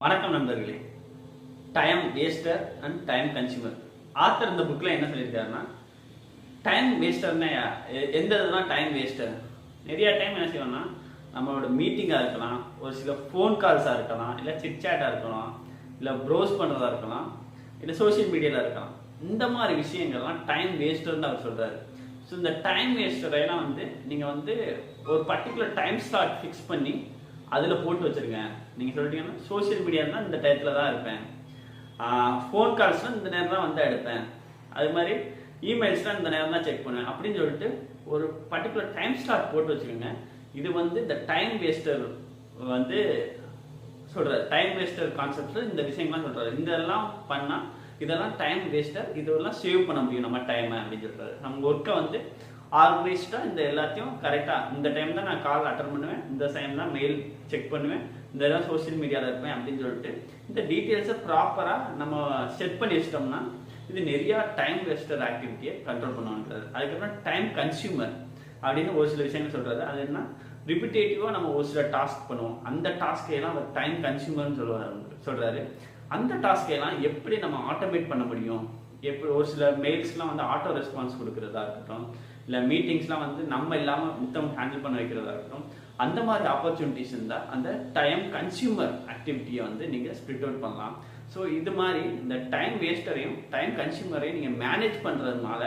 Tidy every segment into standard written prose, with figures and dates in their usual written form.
வணக்கம் நண்பர்களே. Time waster and time consumer. Author இந்த புக்கில் என்ன சொல்லியிருக்காருன்னா, டைம் வேஸ்டர்னா எந்த இதுதான் டைம் வேஸ்டர். நிறைய டைம் என்ன செய்வோம்னா, நம்மளோட மீட்டிங்காக இருக்கலாம், ஒரு சில ஃபோன் கால்ஸாக இருக்கலாம், இல்லை சிட்சாட்டாக இருக்கலாம், இல்லை ப்ரௌஸ் பண்ணுறதா இருக்கலாம், இல்லை சோஷியல் மீடியாவில் இருக்கலாம். இந்த மாதிரி விஷயங்கள்லாம் டைம் வேஸ்டர்னு அவர் சொல்கிறாரு. ஸோ இந்த டைம் வேஸ்டரையெல்லாம் நீங்கள் ஒரு பர்டிகுலர் டைம் ஸ்லாட் ஃபிக்ஸ் பண்ணி அதில் போட்டு வச்சுருங்க. நீங்கள் சொல்லிட்டீங்கன்னா சோஷியல் மீடியாவில் இந்த டயத்தில் தான் இருப்பேன், ஃபோன் கால்ஸ்லாம் இந்த நேரம் தான் எடுப்பேன், அது மாதிரி இமெயில்ஸ்லாம் இந்த நேரம் தான் செக் பண்ணுவேன் அப்படின்னு சொல்லிட்டு ஒரு பர்டிகுலர் டைம் ஸ்லாட் போட்டு வச்சுக்கோங்க. இது இந்த டைம் வேஸ்டர் சொல்கிறார். டைம் வேஸ்டர் கான்செப்டில் இந்த விஷயங்கள்லாம் சொல்கிறாரு. இதெல்லாம் பண்ணால் இதெல்லாம் டைம் வேஸ்டர், இதெல்லாம் சேவ் பண்ண முடியும் நம்ம டைமை அப்படின்னு சொல்கிறாரு. நம்ம ஒர்க்கை ஆர்கனைஸ்டாக இந்த எல்லாத்தையும் கரெக்டாக இந்த டைம் தான் நான் கால் அட்டன் பண்ணுவேன், இந்த டைம் தான் மெயில் செக் பண்ணுவேன், இந்த இடம் சோஷியல் மீடியாவில் இருப்பேன் அப்படின்னு சொல்லிட்டு இந்த டீட்டெயில்ஸை ப்ராப்பராக நம்ம செட் பண்ணி வச்சிட்டோம்னா இது நிறையா டைம் வேஸ்டர் ஆக்டிவிட்டியை கண்ட்ரோல் பண்ணுவாங்கிறாரு. அதுக்கப்புறம் டைம் கன்சியூமர் அப்படின்னு ஒரு சில விஷயங்கள் சொல்கிறாரு. அது என்ன, ரிப்பிட்டேட்டிவாக நம்ம ஒரு சில டாஸ்க் பண்ணுவோம், அந்த டாஸ்கையெல்லாம் அவர் டைம் கன்சியூமர்னு சொல்கிறாரு. அந்த டாஸ்கையெல்லாம் எப்படி நம்ம ஆட்டோமேட் பண்ண முடியும், எப்படி ஒரு சில மெயில்ஸ்லாம் ஆட்டோ ரெஸ்பான்ஸ் கொடுக்கறதா இருக்கட்டும், இல்லை மீட்டிங்ஸ்லாம் நம்ம இல்லாமல் மித்தம் ஹேண்டில் பண்ண வைக்கிறதா இருக்கட்டும், அந்த மாதிரி ஆப்பர்ச்சுனிட்டிஸ் இருந்தால் அந்த டைம் கன்சியூமர் ஆக்டிவிட்டியை நீங்கள் ஸ்ப்ளிட் அவுட் பண்ணலாம். ஸோ இது மாதிரி இந்த டைம் வேஸ்டரையும் டைம் கன்சியூமரையும் நீங்கள் மேனேஜ் பண்ணுறதுனால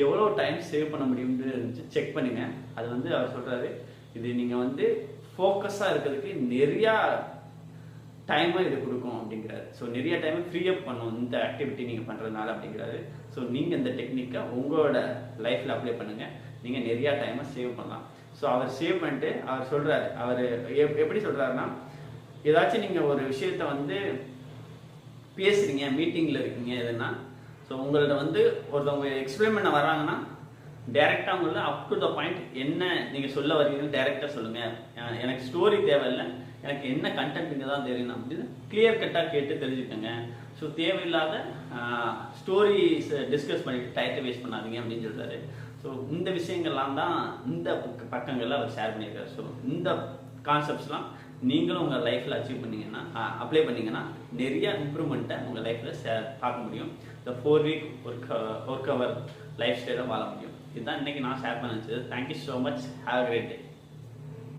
எவ்வளோ டைம் சேவ் பண்ண முடியும்னு செக் பண்ணுங்கள். அது அவர் சொல்கிறாரு, இது நீங்கள் ஃபோக்கஸாக இருக்கிறதுக்கு நிறையா டைமை இது கொடுக்கும் அப்படிங்கிறாரு. ஸோ நிறைய டைமை ஃப்ரீ அப் பண்ணும் இந்த ஆக்டிவிட்டி நீங்கள் பண்ணுறதுனால அப்படிங்கிறாரு. ஸோ நீங்கள் இந்த டெக்னிக்கை உங்களோட லைஃப்பில் அப்ளை பண்ணுங்கள், நீங்கள் நிறையா டைமை சேவ் பண்ணலாம். ஸோ அவர் சேவ் பண்ணிட்டு அவர் சொல்கிறாரு, அவர் எப்படி சொல்கிறாருன்னா, ஏதாச்சும் நீங்கள் ஒரு விஷயத்த பேசுகிறீங்க, மீட்டிங்கில் இருக்கீங்க எதுனா, ஸோ உங்கள்கிட்ட ஒருத்தவங்க எக்ஸ்பிளைன் பண்ண வராங்கன்னா டைரெக்டாக உங்களை அப் டு த பாயிண்ட் என்ன நீங்கள் சொல்ல வரீங்கன்னு டைரெக்டாக சொல்லுங்கள். எனக்கு ஸ்டோரி தேவையில்லை, எனக்கு என்ன கண்டென்ட்டுங்க தான் தெரியணும் அப்படின்னு கிளியர் கட்டாக கேட்டு தெரிஞ்சுக்கோங்க. ஸோ தேவையில்லாத ஸ்டோரிஸை டிஸ்கஸ் பண்ணிட்டு டயத்தை வேஸ்ட் பண்ணாதீங்க அப்படின்னு சொல்கிறாரு. ஸோ இந்த விஷயங்கள்லாம் தான் இந்த பக்கங்களில் அவர் ஷேர் பண்ணியிருக்காரு. ஸோ இந்த கான்செப்ட்ஸ்லாம் நீங்களும் உங்கள் லைஃப்பில் அச்சீவ் பண்ணிங்கன்னா, அப்ளை பண்ணிங்கன்னா நிறைய இம்ப்ரூவ்மெண்ட்டை உங்கள் லைஃப்பில் பார்க்க முடியும். இந்த 4 வீக் ஒர்க் அவர் லைஃப் ஸ்டைலை வாழ முடியும். இதுதான் இன்றைக்கி நான் ஷேர் பண்ண வச்சது. Thank you so much. Have a great day.